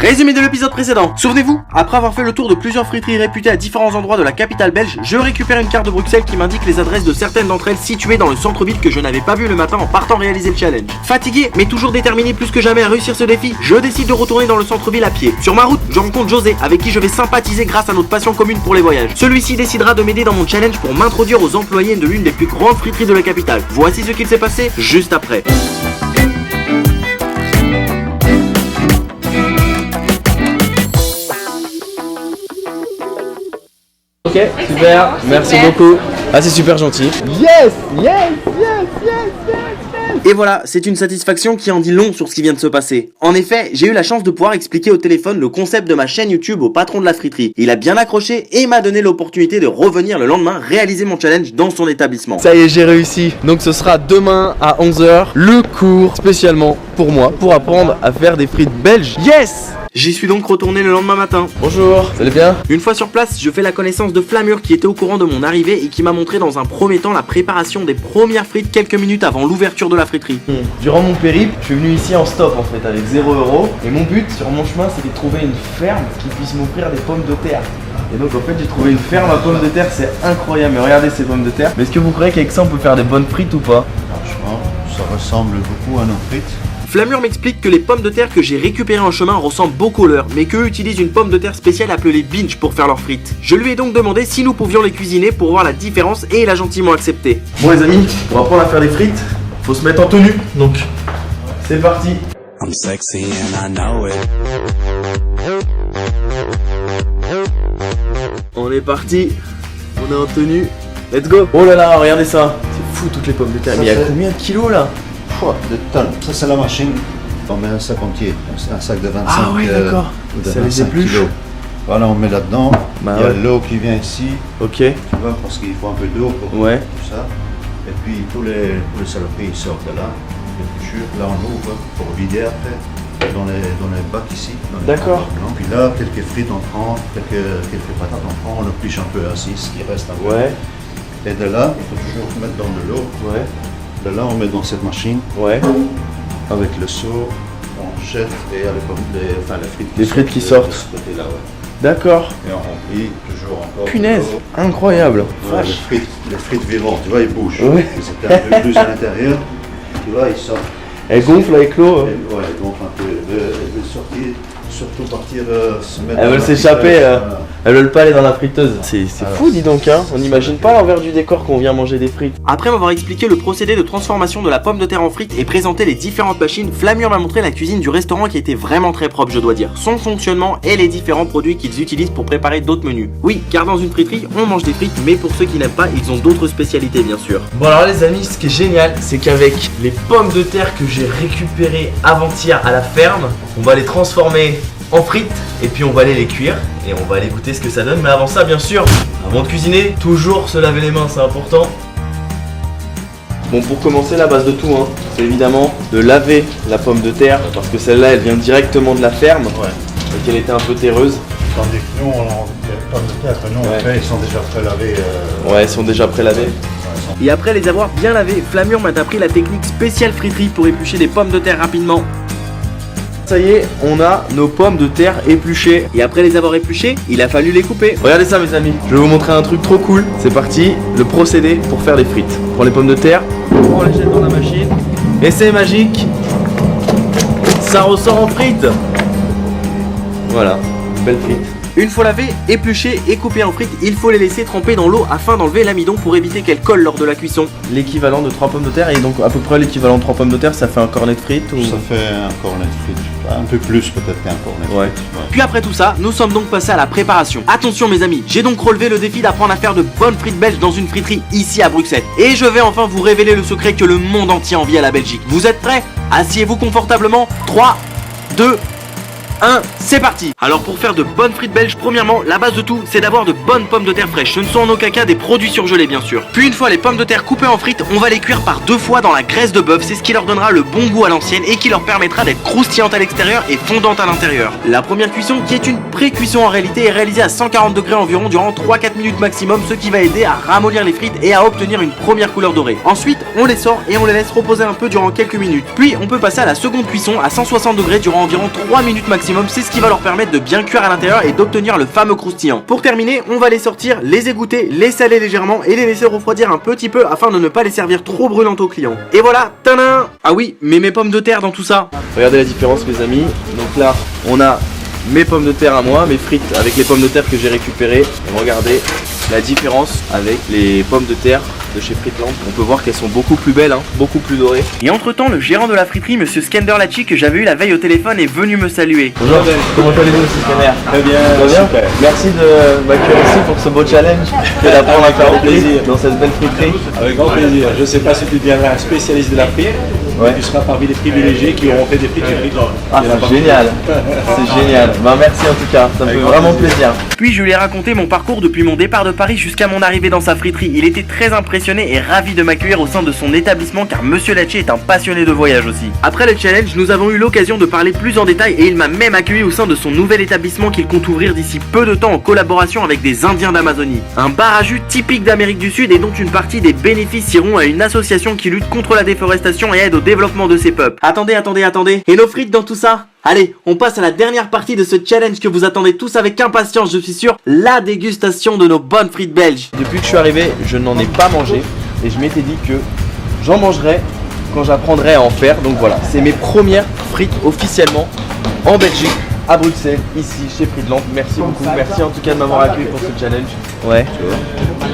Résumé de l'épisode précédent. Souvenez-vous, après avoir fait le tour de plusieurs friteries réputées à différents endroits de la capitale belge, je récupère une carte de Bruxelles qui m'indique les adresses de certaines d'entre elles situées dans le centre-ville que je n'avais pas vu le matin en partant réaliser le challenge. Fatigué, mais toujours déterminé plus que jamais à réussir ce défi, je décide de retourner dans le centre-ville à pied. Sur ma route, je rencontre José, avec qui je vais sympathiser grâce à notre passion commune pour les voyages. Celui-ci décidera de m'aider dans mon challenge pour m'introduire aux employés de l'une des plus grandes friteries de la capitale. Voici ce qu'il s'est passé juste après. Ok, super, merci beaucoup. Ah, c'est super gentil. Yes. Et voilà, c'est une satisfaction qui en dit long sur ce qui vient de se passer. En effet, j'ai eu la chance de pouvoir expliquer au téléphone le concept de ma chaîne YouTube au patron de la friterie. Il a bien accroché et m'a donné l'opportunité de revenir le lendemain réaliser mon challenge dans son établissement. Ça y est, j'ai réussi. Donc ce sera demain à 11h, le cours spécialement pour moi, pour apprendre à faire des frites belges. Yes. J'y suis donc retourné le lendemain matin. Bonjour, ça allez bien? Une fois sur place, je fais la connaissance de Flamur qui était au courant de mon arrivée et qui m'a montré dans un premier temps la préparation des premières frites quelques minutes avant l'ouverture de la friterie. Durant mon périple, je suis venu ici en stop en fait avec 0 €. Et mon but sur mon chemin, c'était de trouver une ferme qui puisse m'offrir des pommes de terre. Et donc en fait j'ai trouvé une ferme à pommes de terre, c'est incroyable. Mais regardez ces pommes de terre. Mais est-ce que vous croyez qu'avec ça on peut faire des bonnes frites ou pas? Franchement, ça ressemble beaucoup à nos frites. Flamur m'explique que les pommes de terre que j'ai récupérées en chemin ressemblent beaucoup aux leurs, mais qu'eux utilisent une pomme de terre spéciale appelée les binge pour faire leurs frites. Je lui ai donc demandé si nous pouvions les cuisiner pour voir la différence et il a gentiment accepté. Bon les amis, pour apprendre à faire des frites, faut se mettre en tenue. Donc c'est parti. I'm sexy and I know it. On est parti, on est en tenue. Let's go. Oh là là, regardez ça. C'est fou toutes les pommes de terre. Mais il y a combien de kilos là? De tonnes. Ça c'est la machine. On met un sac entier, un sac de 25 Ah ouais d'accord. ou de Ça les 25 épluche. kilos. Voilà, on met là-dedans. Bah il y a ouais. l'eau qui vient ici, Ok. tu vois, parce qu'il faut un peu d'eau pour Ouais. tout ça. Et puis tous les saloperies ils sortent de là. Les épluchures, là on ouvre pour vider après. Dans les bacs ici. Dans les D'accord. bacs blancs. Puis là, quelques frites on prend, quelques patates on prend, on épluche un peu ainsi, ce qui reste un peu. Ouais. Et de là, il faut toujours mettre dans de l'eau. Ouais. De là, on met dans cette machine. Ouais. Avec le seau, on jette et il y a les frites Les frites qui sortent. de ce côté-là, ouais. D'accord. Et on remplit toujours encore. Punaise. de l'eau. Incroyable. Voilà, les frites vivantes, tu vois, ils bougent. Ouais. Ils étaient un peu plus à l'intérieur. Tu vois, ils sortent. Elle gonfle avec l'eau. Ouais, ils gonflent un peu. Elles veulent sortir, surtout partir se mettre. Elles dans veulent la s'échapper. friteuse, voilà. Elles veulent pas aller dans la friteuse. C'est Alors, fou, dis donc, hein. On n'imagine pas l'envers du décor qu'on vient manger des frites. Après m'avoir expliqué le procédé de transformation de la pomme de terre en frites et présenté les différentes machines, Flamur m'a montré la cuisine du restaurant qui était vraiment très propre, je dois dire. Son fonctionnement et les différents produits qu'ils utilisent pour préparer d'autres menus. Oui, car dans une friterie, on mange des frites, mais pour ceux qui n'aiment pas, ils ont d'autres spécialités bien sûr. Bon alors les amis, ce qui est génial, c'est qu'avec les pommes de terre que j'ai récupérées avant-hier à la ferme, on va les transformer en frites et puis on va aller les cuire et on va aller goûter ce que ça donne. Mais avant ça, bien sûr, avant de cuisiner, toujours se laver les mains, c'est important. Bon, pour commencer, la base de tout, hein, c'est évidemment de laver la pomme de terre parce que celle-là, elle vient directement de la ferme et qu'elle était un peu terreuse. Tandis que nous, les pommes de terre que nous on Ouais. fait, ils sont déjà prélavés. Ouais, elles sont déjà prélavées. Et après les avoir bien lavés, Flamur m'a appris la technique spéciale friterie pour éplucher des pommes de terre rapidement. Ça y est, on a nos pommes de terre épluchées. Et après les avoir épluchées, il a fallu les couper. Regardez ça mes amis, je vais vous montrer un truc trop cool. C'est parti, le procédé pour faire des frites. On prend les pommes de terre, on les jette dans la machine et c'est magique. Ça ressort en frites. Voilà, belle frite. Une fois lavées, épluchées et coupées en frites, il faut les laisser tremper dans l'eau afin d'enlever l'amidon pour éviter qu'elles collent lors de la cuisson. L'équivalent de 3 pommes de terre et donc à peu près l'équivalent de 3 pommes de terre, ça fait un cornet de frites ou... Ça fait un cornet de frites. Un peu plus peut-être qu'un cornet de Ouais. frites. Ouais. Puis après tout ça, nous sommes donc passés à la préparation. Attention mes amis, j'ai donc relevé le défi d'apprendre à faire de bonnes frites belges dans une friterie ici à Bruxelles. Et je vais enfin vous révéler le secret que le monde entier envie à la Belgique. Vous êtes prêts? Asseyez-vous confortablement. 3, 2, 1, c'est parti. Alors pour faire de bonnes frites belges, premièrement, la base de tout, c'est d'avoir de bonnes pommes de terre fraîches. Ce ne sont en aucun cas des produits surgelés bien sûr. Puis une fois les pommes de terre coupées en frites, on va les cuire par 2 fois dans la graisse de bœuf. C'est ce qui leur donnera le bon goût à l'ancienne et qui leur permettra d'être croustillantes à l'extérieur et fondantes à l'intérieur. La première cuisson, qui est une pré-cuisson en réalité, est réalisée à 140 degrés environ durant 3-4 minutes maximum, ce qui va aider à ramollir les frites et à obtenir une première couleur dorée. Ensuite, on les sort et on les laisse reposer un peu durant quelques minutes. Puis on peut passer à la seconde cuisson à 160 degrés durant environ 3 minutes maximum. maximum, c'est ce qui va leur permettre de bien cuire à l'intérieur et d'obtenir le fameux croustillant. Pour terminer, on va les sortir, les égoutter, les saler légèrement et les laisser refroidir un petit peu afin de ne pas les servir trop brûlantes aux clients. Et voilà, tadam! Ah oui, mais mes pommes de terre dans tout ça. Regardez la différence mes amis. Donc là, on a mes pommes de terre à moi, mes frites avec les pommes de terre que j'ai récupérées. Et regardez la différence avec les pommes de terre de chez Fritland. On peut voir qu'elles sont beaucoup plus belles, hein, beaucoup plus dorées. Et entre temps, le gérant de la friterie, monsieur Skenderlachi, que j'avais eu la veille au téléphone, est venu me saluer. Bonjour, comment allez-vous monsieur Scanner? Très bien, super. Merci de m'accueillir ici pour ce beau challenge que d'apprendre à faire plaisir dans cette belle friterie. Avec grand plaisir. Je ne sais pas si tu deviendras un spécialiste de la frite, mais tu seras parmi les privilégiés qui auront fait des frites chez Fritland. Ah, c'est génial, c'est génial. Ben, merci en tout cas, ça me fait vraiment plaisir. Puis je lui ai raconté mon parcours depuis mon départ de Paris jusqu'à mon arrivée dans sa friterie. Il était très impressionné et ravi de m'accueillir au sein de son établissement car monsieur Lachi est un passionné de voyage aussi. Après le challenge, nous avons eu l'occasion de parler plus en détail et il m'a même accueilli au sein de son nouvel établissement qu'il compte ouvrir d'ici peu de temps en collaboration avec des Indiens d'Amazonie. Un bar à jus typique d'Amérique du Sud et dont une partie des bénéfices iront à une association qui lutte contre la déforestation et aide au développement de ces peuples. Attendez. Et nos frites dans tout ça? Allez, on passe à la dernière partie de ce challenge que vous attendez tous avec impatience, je suis sûr, la dégustation de nos bonnes frites belges. Depuis que je suis arrivé, je n'en ai pas mangé et je m'étais dit que j'en mangerai quand j'apprendrai à en faire. Donc voilà, c'est mes premières frites officiellement en Belgique, à Bruxelles, ici chez Fritland. Merci beaucoup, merci en tout cas de m'avoir accueilli pour ce challenge. Ouais.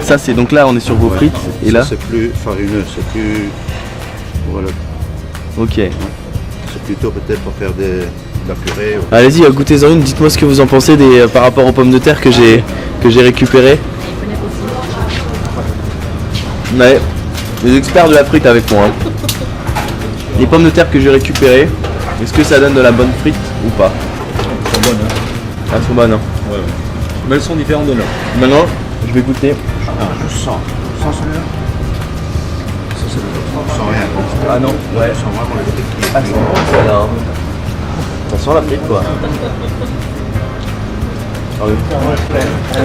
Ça c'est donc là on est sur vos frites et là. C'est plus farineux, c'est plus. Voilà. Ok. C'est plutôt peut-être pour faire de la purée. Allez-y, goûtez-en une, dites-moi ce que vous en pensez par rapport aux pommes de terre que j'ai récupérées. Ouais, les experts de la frite avec moi. Hein. Les pommes de terre que j'ai récupérées, est-ce que ça donne de la bonne frite ou pas? Elles sont bonnes. Hein. Elles sont bonnes. Hein. Ouais. Mais elles sont différentes de l'autre. Maintenant, je vais goûter. Ah, je sens. Tu sens celui-là? Ça c'est le vôtre. Je sens rien. Ah non, ouais. Je sens vraiment les frites. Ah, c'est bon celle-là. Hein. Ça sent la frite quoi.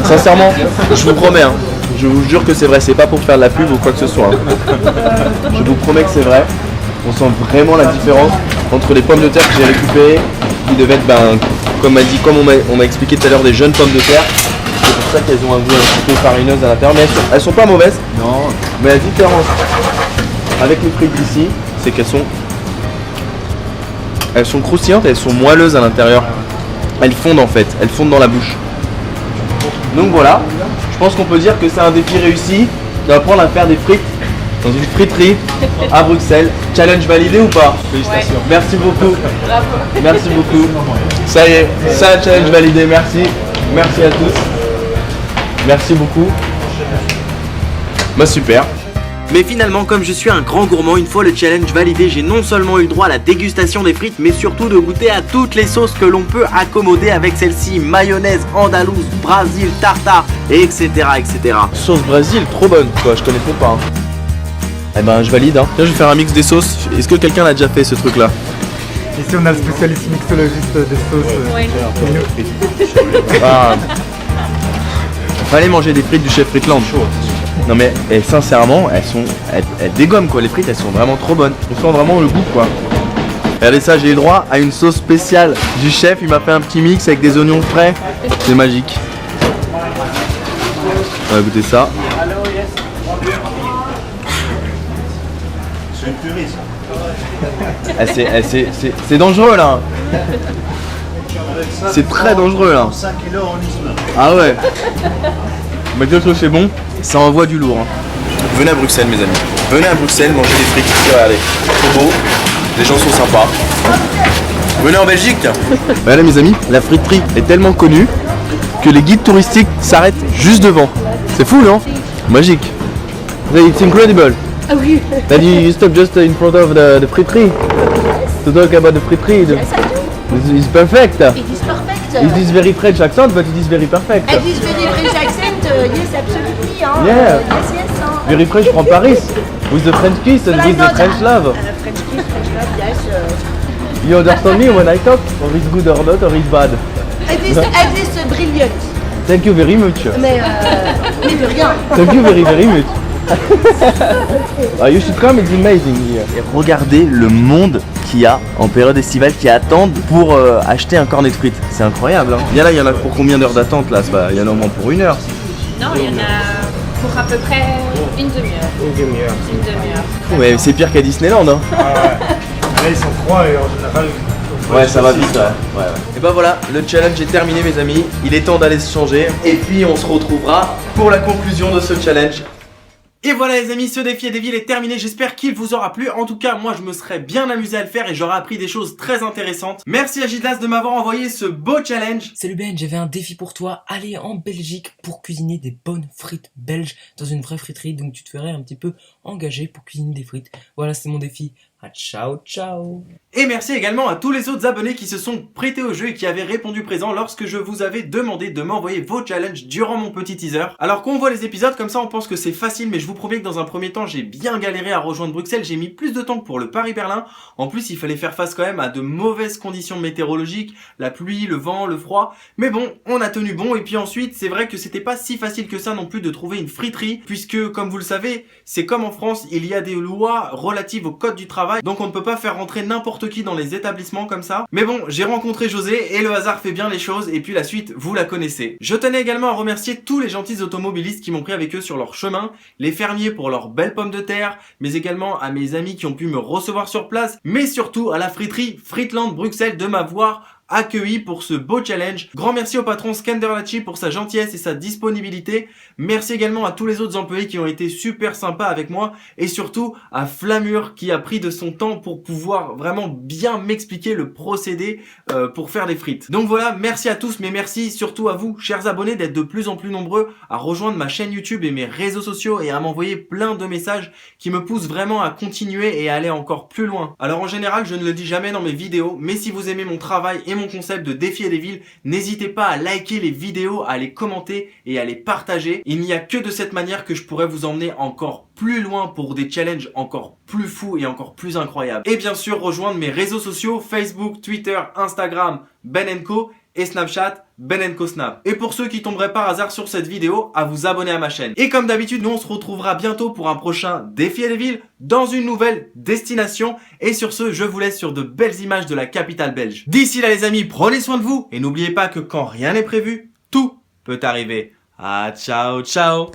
Sincèrement, je vous promets, hein, je vous jure que c'est vrai, c'est pas pour faire de la pub ou quoi que ce soit. Hein. Je vous promets que c'est vrai. On sent vraiment la différence entre les pommes de terre que j'ai récupérées, qui devaient être, comme on m'a expliqué tout à l'heure, des jeunes pommes de terre. C'est pour ça qu'elles ont un goût un petit peu farineuse à l'intérieur, mais elles sont pas mauvaises. Non. Mais la différence avec les frites d'ici, c'est qu'elles sont croustillantes, elles sont moelleuses à l'intérieur. Elles fondent en fait, elles fondent dans la bouche. Donc voilà, je pense qu'on peut dire que c'est un défi réussi d'apprendre à faire des frites dans une friterie à Bruxelles. Challenge validé ou pas? Félicitations. Merci beaucoup. Merci beaucoup. Ça y est, ça challenge validé, merci. Merci à tous. Merci beaucoup. Bah super. Mais finalement, comme je suis un grand gourmand, une fois le challenge validé, j'ai non seulement eu le droit à la dégustation des frites, mais surtout de goûter à toutes les sauces que l'on peut accommoder avec celle-ci, mayonnaise, andalouse, Brésil, tartare, etc. Sauce Brésil, trop bonne quoi, je connaissais pas. Hein. Eh ben je valide hein. Tiens, je vais faire un mix des sauces. Est-ce que quelqu'un l'a déjà fait ce truc là? Ici on a le spécialiste mixologiste des sauces. Ah. Fallait manger des frites du chef Fritland. Non mais sincèrement, elles dégomment quoi, les frites elles sont vraiment trop bonnes. On sent vraiment le goût quoi. Regardez ça, j'ai eu le droit à une sauce spéciale du chef, il m'a fait un petit mix avec des oignons frais. C'est magique. On va goûter ça. C'est une purée ça. C'est dangereux là. C'est très dangereux là. 5 kilos en Isma. Ah ouais. Mais que c'est bon, ça envoie du lourd. Hein. Venez à Bruxelles mes amis. Venez à Bruxelles manger des frites. Regardez, trop beau. Les gens sont sympas. Venez en Belgique. Voilà mes amis, la friterie est tellement connue que les guides touristiques s'arrêtent juste devant. C'est fou non? Magique. It's incredible. Ah oui. That you stop just in front of the friterie to talk about the friterie. Yes, I do. It's perfect. It is perfect. It is very French accent, but it is very perfect. It is very French accent. Yes, absolutely. Hein. Yeah. Yes. Hein. Very French from Paris, with the French kiss and But I with know the French that. love. French kiss, French love. Yes. You understand me when I talk, or it's good or not, or it's bad? It is brilliant. Thank you very much. Mais de rien. Thank you very much. You should come, it's amazing here. Et regardez le monde qu'il y a en période estivale qui attendent pour acheter un cornet de frites. C'est incroyable, hein. Bien là, il y en a pour combien d'heures d'attente là? Il y en a au moins pour 1 heure. Non, il y en a pour à peu près une demi-heure. Une demi-heure. Une demi-heure. Ouais, c'est pire qu'à Disneyland, hein. Ah ouais. Là, ils sont 3 et en général. Ouais, ça va vite, ouais. Et bah voilà, le challenge est terminé, mes amis. Il est temps d'aller se changer. Et puis, on se retrouvera pour la conclusion de ce challenge. Et voilà les amis, ce défi des villes est terminé, j'espère qu'il vous aura plu. En tout cas, moi je me serais bien amusé à le faire et j'aurais appris des choses très intéressantes. Merci à Gildas de m'avoir envoyé ce beau challenge. Salut Ben, j'avais un défi pour toi, aller en Belgique pour cuisiner des bonnes frites belges dans une vraie friterie, donc tu te ferais un petit peu engagé pour cuisiner des frites. Voilà, c'est mon défi. Ah, ciao, ciao. Et merci également à tous les autres abonnés qui se sont prêtés au jeu et qui avaient répondu présent lorsque je vous avais demandé de m'envoyer vos challenges durant mon petit teaser. Alors qu'on voit les épisodes comme ça, on pense que c'est facile, mais je vous promets que dans un premier temps, j'ai bien galéré à rejoindre Bruxelles. J'ai mis plus de temps que pour le Paris-Berlin. En plus, il fallait faire face quand même à de mauvaises conditions météorologiques, la pluie, le vent, le froid. Mais bon, on a tenu bon. Et puis ensuite, c'est vrai que c'était pas si facile que ça non plus de trouver une friterie, puisque comme vous le savez, c'est comme en France, il y a des lois relatives au code du travail. Donc on ne peut pas faire rentrer n'importe qui dans les établissements comme ça. Mais bon, j'ai rencontré José et le hasard fait bien les choses et puis la suite, vous la connaissez. Je tenais également à remercier tous les gentils automobilistes qui m'ont pris avec eux sur leur chemin, les fermiers pour leurs belles pommes de terre, mais également à mes amis qui ont pu me recevoir sur place, mais surtout à la friterie Frietland Bruxelles de m'avoir accueilli pour ce beau challenge. Grand merci au patron Skanderlachi pour sa gentillesse et sa disponibilité. Merci également à tous les autres employés qui ont été super sympas avec moi et surtout à Flamur qui a pris de son temps pour pouvoir vraiment bien m'expliquer le procédé pour faire des frites. Donc voilà, merci à tous, mais merci surtout à vous, chers abonnés, d'être de plus en plus nombreux à rejoindre ma chaîne YouTube et mes réseaux sociaux et à m'envoyer plein de messages qui me poussent vraiment à continuer et à aller encore plus loin. Alors en général, je ne le dis jamais dans mes vidéos, mais si vous aimez mon travail et mon concept de défier des villes, n'hésitez pas à liker les vidéos, à les commenter et à les partager. Il n'y a que de cette manière que je pourrais vous emmener encore plus loin pour des challenges encore plus fous et encore plus incroyables. Et bien sûr, rejoindre mes réseaux sociaux, Facebook, Twitter, Instagram, Ben & Co et Snapchat, Ben & Co Snap. Et pour ceux qui tomberaient par hasard sur cette vidéo, à vous abonner à ma chaîne. Et comme d'habitude, nous on se retrouvera bientôt pour un prochain défi des villes dans une nouvelle destination. Et sur ce, je vous laisse sur de belles images de la capitale belge. D'ici là les amis, prenez soin de vous et n'oubliez pas que quand rien n'est prévu, tout peut arriver. Ah ciao ciao.